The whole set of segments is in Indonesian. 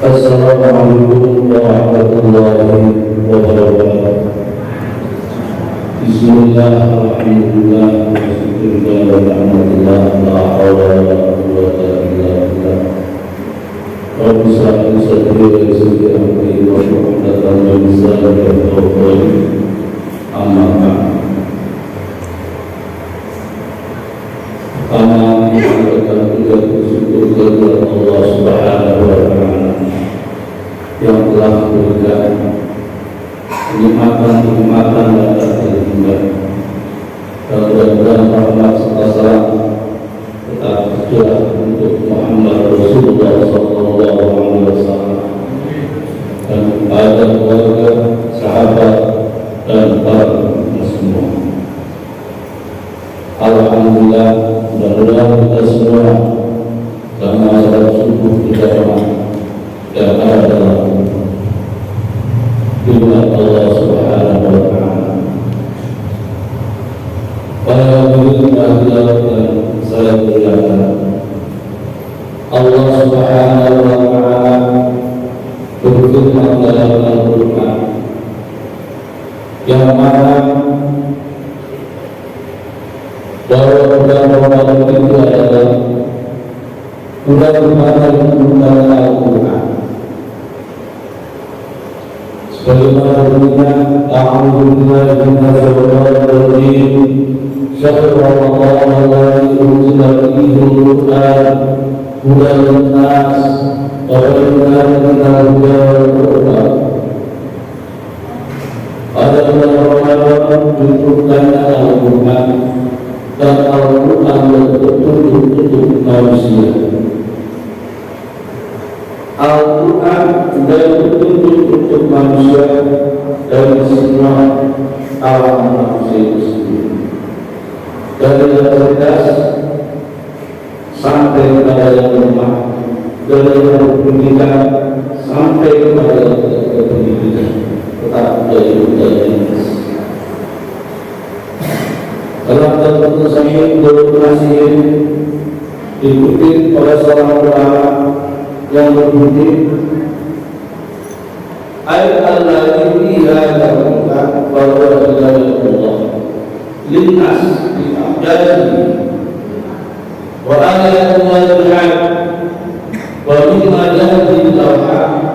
Assalamualaikum warahmatullahi wabarakatuh. Bismillahirrahmanirrahim. Alhamdulillah, la haula wa la quwwata illa billah. Rabbi shrah li sadri wa yassir li amri wahlul 'uqdatam min lisani yafqahu qawli. Amma ba'd. Kami mengucapkan puja syukur kepada Allah Subhanahu wa Ta'ala yang telah memberikan kenikmatan dan terhibur. Dan mudah-mudahan rahmat serta salam tetap tercurah untuk Muhammad Rasulullah Sallallahu Alaihi Wasallam dan kepada keluarga, sahabat dan para semua. Alhamdulillah, mudah-mudahan kita semua dalam salat subuh berjamaah dan ada dalam firman Allah Subhanahu wa Ta'ala. Para hadirin dan saya muliakan, Allah Subhanahu wa Ta'ala berfirman dalam Al-Quran yang mana bahwa bulan Ramadan itu adalah bulan dimana diturunkan Al-Quran. Sebagaimana bunyinya, A'udzu billahi minasy syaithanir rajim. Syahrul Ramadan alladzi unzila fihi al-Qur'an hudan lin-nas wa bayyinatin minal huda wal furqan. Pada bulan Ramadan diturunkannya Al-Quran, dan Al-Quran berpetunjuk untuk manusia. Al-Quran dan petunjuk untuk manusia dari semua alam manusia tersebut, dari yang cerdas sampai kepada yang lemah, dari yang berpendidikan sampai kepada yang tidak berpendidikan, tetap dari dalam keputusan ini masih diikuti oleh seorang ulama yang berbunyi ayat al-ladzi fiha dzikruka wa huwa linnas bi abjadihi wa ayatul haq wa mimma yahdi al-haq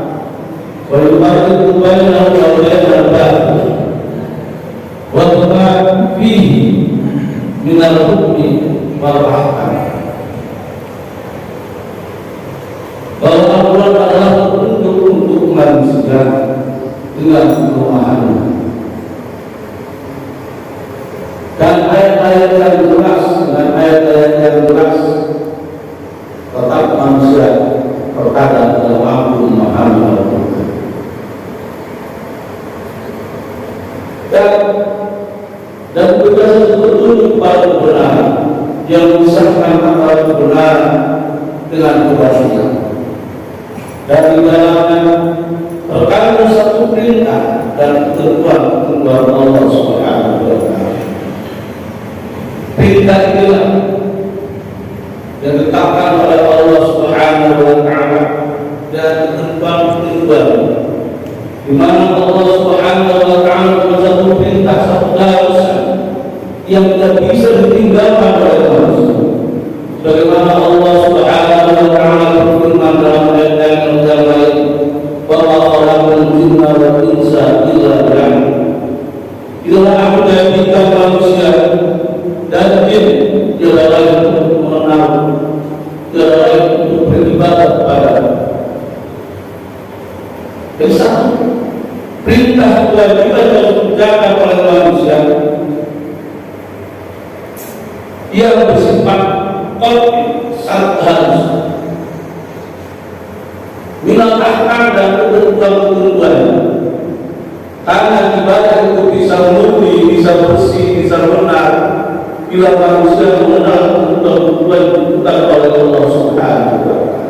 wa yufarriqu bainal qawlaini al-batil wa ma fihi minal hukmi wal ahkam. Bahwa Al-Quran adalah petunjuk untuk manusia dengan pemahaman dan ayat-ayat yang jelas, dengan ayat-ayat yang jelas tetap manusia terkadang tidak mampu memahami Al-Quran. Dan juga petunjuk pada kebenaran yang memisahkan antara kebenaran dengan kebatilan. Dan di dalamnya terkandung satu perintah dan ketentuan Allah Subhanahu wa Ta'ala. Perintah inilah yang ditetapkan oleh Allah Subhanahu wa Ta'ala dan ketentuan di mana Allah Subhanahu wa Ta'ala satu perintah, satu larangan yang tidak bisa ditinggalkan oleh manusia. Bagaimana Allah Subhanahu wa Ta'ala berfirman dalam ayat yang lain, "Wa ma khalaqtul jinna wal insa illa liya'budun." Itulah aku jadikan manusia dan jin tidak lain untuk mengenal, tidak lain untuk beribadah kepada. Jadi satu perintah kewajiban yang dikerjakan oleh manusia yang bersifat qat'i, sangat halus, minal ahkam dan ketentuan-ketentuan. Karena ibadah itu bisa murni, bisa bersih, bisa benar bila manusia mengenal ketentuan ditetapkan oleh Allah Subhanahu wa Ta'ala.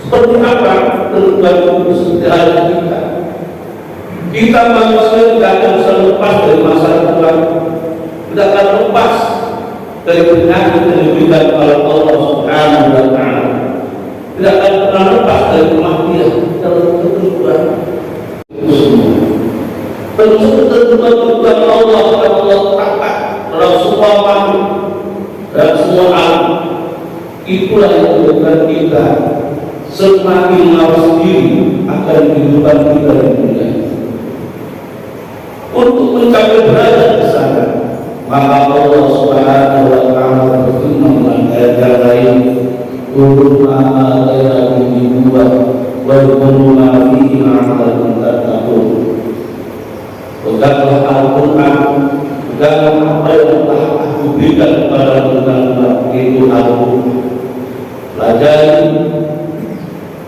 Seperti apa ketentuan itu? Seperti halnya kita manusia tidak akan bisa lepas dari masalah Tuhan, tidak akan lepas dari penyakit yang diberikan oleh Allah Subhanahu wa Ta'ala, tidak akan pernah lepas dari ketentuan Allah yang Allah tetapkan dalam semua makhluk dan semua alam. Itulah yang menyebabkan kita semakin mawas diri akan kehidupan kita di dunia. Untuk mencapai derajat ke sana, maka Allah Subhanahu wa Ta'ala berfirman dalam ayat yang lain, "Qul ma ataynakum min quwwah wa qul ma fihi la'allakum tattaqun." Peganglah Al-Quran, peganglah apa yang telah aku berikan kepada kita, itu Al-Quran. Pelajari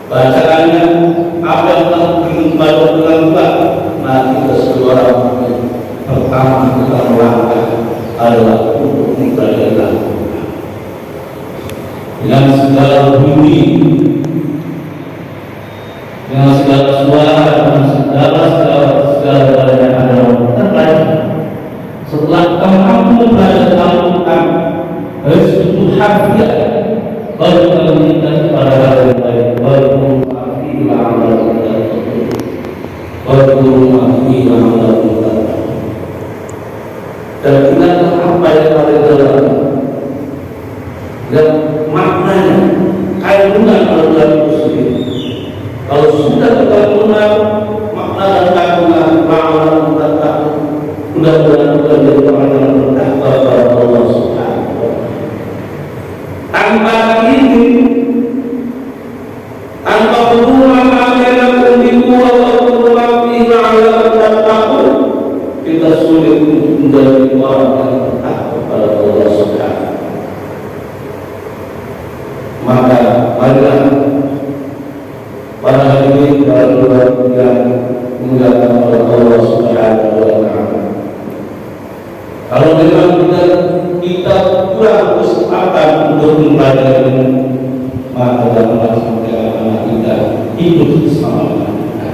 bacaannya, apa yang telah diberikan kepada kita. Nah, kita semua pertama kita melangkah adalah untuk mempelajari Al-Quran dengan segala bunyi, dengan segala suara, dengan segala yang ada kita pelajari. Setelah kamu mampu mempelajari Al-Quran, harus betul hafiyah, baru kamu meningkat pada hal yang baik, baru menghafilah amal kita, baru menghafilah amal kita. Dan ingatlah apa yang ada dalam dan maknanya kandungan Al-Quran itu sendiri. Kalau sudah kandungan makna dan kandungan makna tentang mudah-mudahan bukan dari orang yang bertakwa kepada Allah Subhanahu wa Ta'ala. Tanpa ini, tanpa hubungan antara pembimbing atau pembimbing Allah, kita sulit untuk menjadi orang yang bertakwa kepada Allah Subhanahu. Maka marilah pada hari ini dalam bulan yang dimuliakan oleh Allah Subhanahu wa Ta'ala, kalau memang kita kurang kesempatan untuk mempelajari, maka janganlah sampai anak kita ikut bersama kita.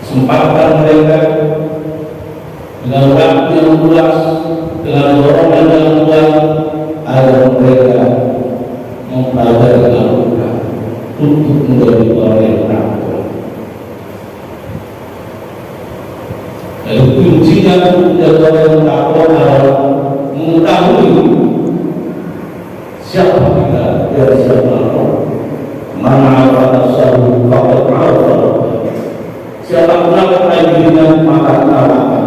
Sempatkan mereka dengan waktu yang luas, dengan dorongan yang kuat, agar mereka mempelajari Al-Quran untuk menjadi orang yang takwa. Dan kuncinya untuk menjadi orang yang takwa adalah mengetahui siapa kita dan siapa Allah. Mana Allah Subhanahu wa Ta'ala. Siapa mengenal dirinya maka Allah.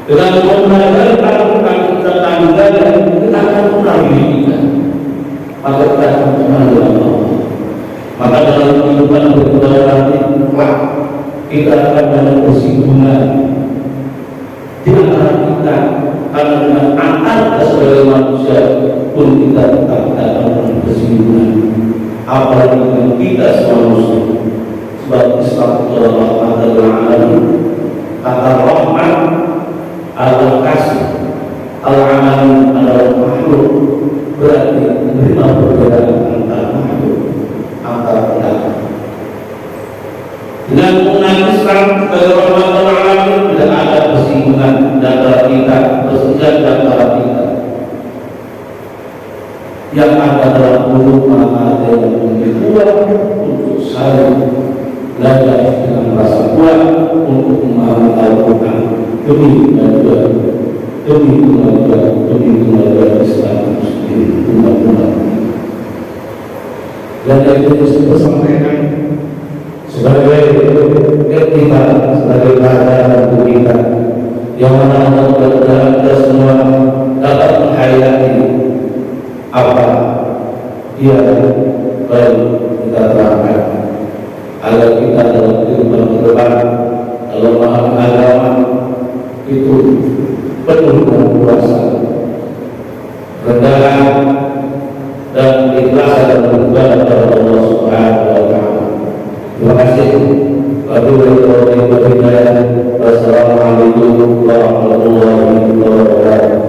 Dengan mempelajari Al-Quran kita tanggalkan, kita akan mengenal diri kita. Maka kita akan mengenal Allah. Maka dalam kehidupan berdua nanti, kita akan dalam kesimpulan di antara kita, karena dengan antar sebagai manusia pun kita tetap dalam kesimpulan. Apalagi dengan kita sebagai manusia, sebab Islam Allah adalah kata rahmat adalah kasih, al-amal adalah makhluk, berarti menerima perbedaan antara makhluk, antara kita. Dengan menggunakan Islam sebagai rahmat al-alamin, tidak ada persinggungan antara kita, perselisihan antara kita. Yang ada dalam mulut maka ada yang memiliki kuat untuk saling belajar dengan rasa kuat untuk memahami Al-Quran demi kemajuan Islam sendiri umat-umat. Dan itu disebut sampaikan sebagai kita, sebagai pelajaran untuk kita, yang mana mudah-mudahan kita semua dapat menghayati apa dia baru kita terangkan, agar kita dalam kehidupan ke depan dalam memahami agama itu penuh dengan kuasa, kerendahan dan ikhlasan dan beribadah kepada Allah Subhanahu wa Ta'ala. Terima kasih. Wassalamualaikum warahmatullahi wabarakatuh.